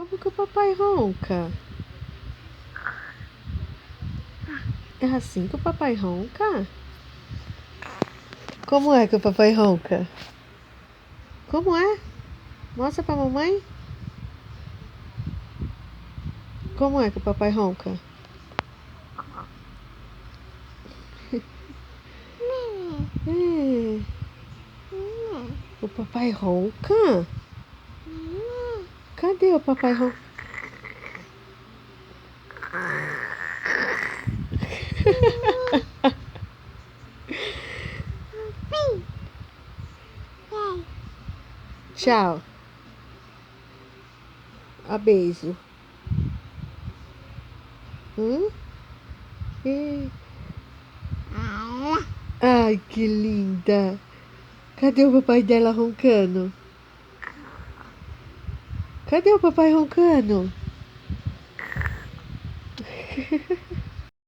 Como que o papai ronca? É assim que o papai ronca? Como é que o papai ronca? Como é? Mostra pra mamãe. Como é que o papai ronca? É. O papai ronca? Cadê o papai ronca? Tchau. A beijo. E- Ai, que linda. Cadê o papai dela roncando? Cadê o papai roncando?